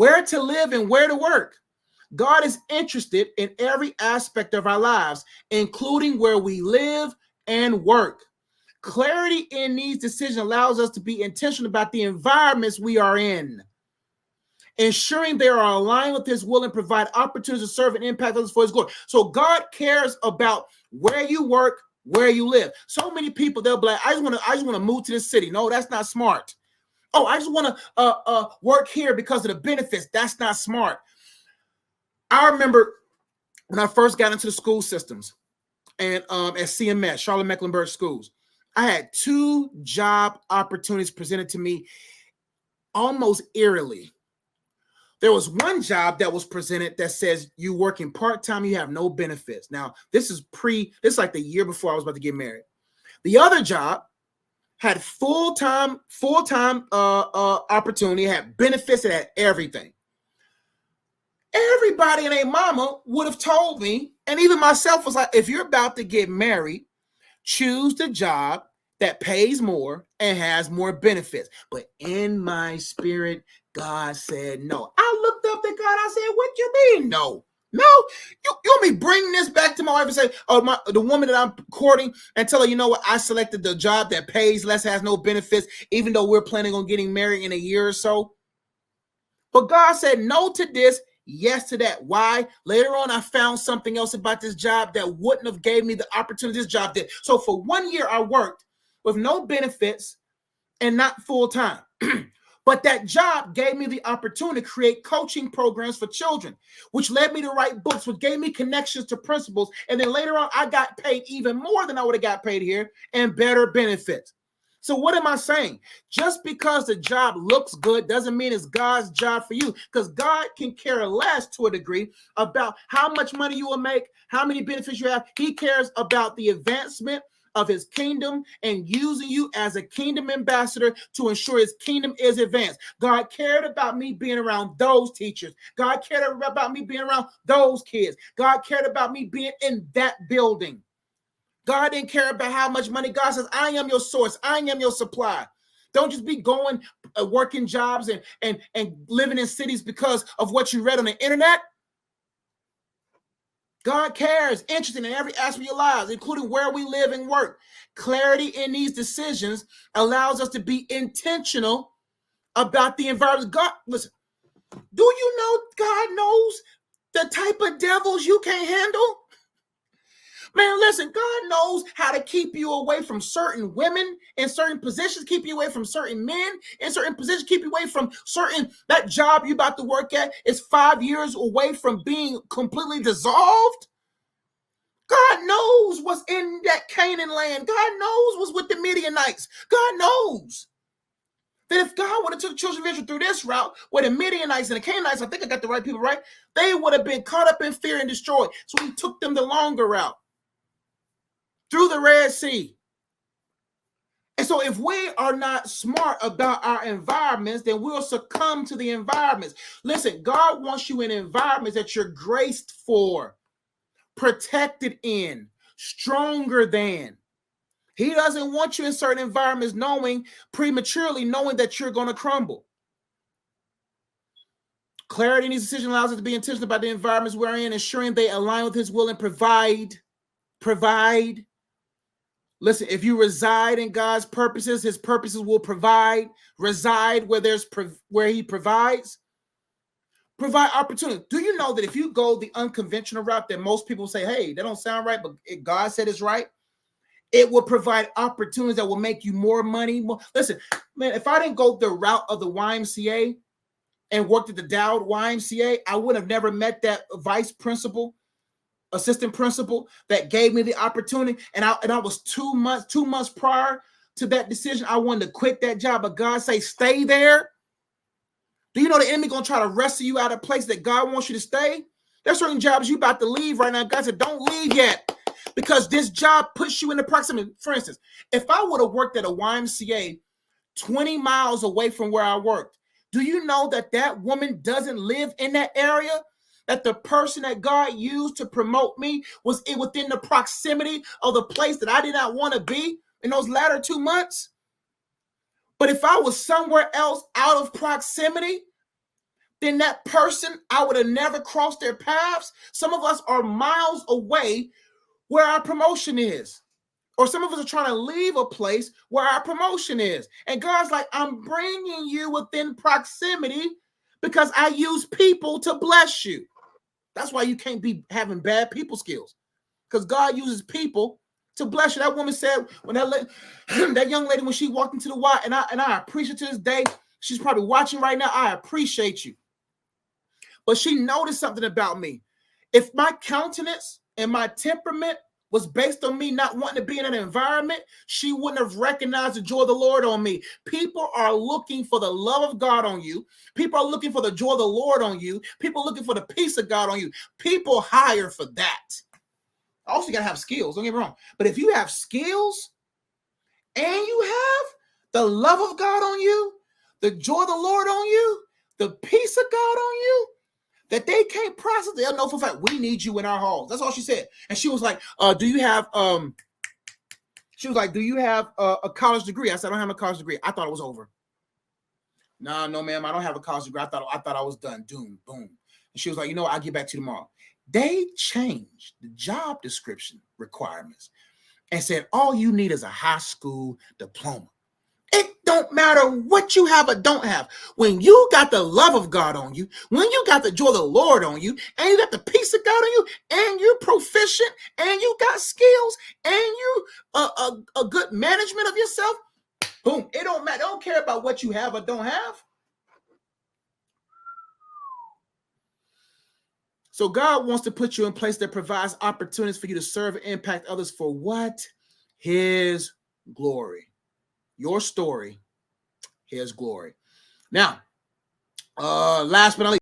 where to live and where to work. God is interested in every aspect of our lives, including where we live and work. Clarity in these decisions allows us to be intentional about the environments we are in, ensuring they are aligned with his will and provide opportunities to serve and impact others for his glory. So God cares about where you work, where you live. So many people, they'll be like, I just want to move to this city. No, that's not smart. Oh, I just want to work here because of the benefits. That's not smart. I remember when I first got into the school systems and at CMS, Charlotte Mecklenburg Schools, I had 2 job opportunities presented to me almost eerily. There was one job that was presented that says you working part-time, you have no benefits. Now, this is like the year before I was about to get married. The other job had full-time opportunity, had benefits, it had everything. Everybody and their mama would have told me, and even myself was like, if you're about to get married, choose the job that pays more and has more benefits. But in my spirit, God said no. I looked up to God. I said, what you mean no? No, you want me bring this back to my wife and say, oh, the woman that I'm courting, and tell her, you know what, I selected the job that pays less, has no benefits, even though we're planning on getting married in a year or so. But God said no to this, yes to that. Why? Later on, I found something else about this job that wouldn't have gave me the opportunity this job did. So for 1 year, I worked with no benefits and not full time. But that job gave me the opportunity to create coaching programs for children, which led me to write books, which gave me connections to principals. And then later on, I got paid even more than I would have got paid here and better benefits. So what am I saying? Just because the job looks good doesn't mean it's God's job for you, because God can care less to a degree about how much money you will make, how many benefits you have. He cares about the advancement of his kingdom and using you as a kingdom ambassador to ensure his kingdom is advanced. God cared about me being around those teachers. God cared about me being around those kids. God cared about me being in that building. God didn't care about how much money. God says, I am your source. I am your supply. Don't just be going, working jobs and living in cities because of what you read on the internet. God cares, interested in every aspect of your lives, including where we live and work. Clarity in these decisions allows us to be intentional about the environment. God, listen, do you know God knows the type of devils you can't handle? Man, listen, God knows how to keep you away from certain women in certain positions, keep you away from certain men in certain positions, keep you away from that job you're about to work at is 5 years away from being completely dissolved. God knows what's in that Canaan land. God knows what's with the Midianites. God knows that if God would have took children of Israel through this route, where the Midianites and the Canaanites, I think I got the right people right, they would have been caught up in fear and destroyed. So he took them the longer route through the Red Sea. And so if we are not smart about our environments, then we'll succumb to the environments. Listen, God wants you in environments that you're graced for, protected in, stronger than. He doesn't want you in certain environments prematurely knowing that you're going to crumble. Clarity in these decisions allows us to be intentional about the environments we're in, ensuring they align with his will and provide. Listen, if you reside in God's purposes, his purposes will provide. Reside where he provides. Provide opportunity. Do you know that if you go the unconventional route that most people say, hey, that don't sound right, but God said it's right, it will provide opportunities that will make you more money. Listen, man, if I didn't go the route of the YMCA and worked at the Dowd YMCA, I would have never met that assistant principal that gave me the opportunity. And I was 2 months prior to that decision, I wanted to quit that job, but God say, stay there. Do you know the enemy going to try to wrestle you out of a place that God wants you to stay? There's certain jobs you about to leave right now. God said, don't leave yet, because this job puts you in the proximity. For instance, if I would have worked at a YMCA 20 miles away from where I worked, do you know that woman doesn't live in that area? That the person that God used to promote me was within the proximity of the place that I did not want to be in those latter 2 months? But if I was somewhere else out of proximity, then that person, I would have never crossed their paths. Some of us are miles away where our promotion is. Or some of us are trying to leave a place where our promotion is. And God's like, I'm bringing you within proximity because I use people to bless you. That's why you can't be having bad people skills, because God uses people to bless you. That woman said when that young lady, when she walked into the Y, and I appreciate to this day, she's probably watching right now. I appreciate you. But she noticed something about me. If my countenance and my temperament was based on me not wanting to be in an environment, she wouldn't have recognized the joy of the Lord on me. People are looking for the love of God on you. People are looking for the joy of the Lord on you. People are looking for the peace of God on you. People hire for that. Also, you got to have skills. Don't get me wrong. But if you have skills and you have the love of God on you, the joy of the Lord on you, the peace of God on you, that they can't process, they'll know for a fact, we need you in our halls. That's all she said. And she was like, do you have a college degree? I said, I don't have a college degree. I thought it was over. No, ma'am, I don't have a college degree. I thought I was done. Doom, boom. And she was like, you know what? I'll get back to you tomorrow. They changed the job description requirements and said, all you need is a high school diploma. It don't matter what you have or don't have. When you got the love of God on you, when you got the joy of the Lord on you, and you got the peace of God on you, and you're proficient, and you got skills, and you a good management of yourself, boom, it don't matter. Don't care about what you have or don't have. So God wants to put you in a place that provides opportunities for you to serve and impact others for what? His glory. Your story, His glory. Now, last but not least,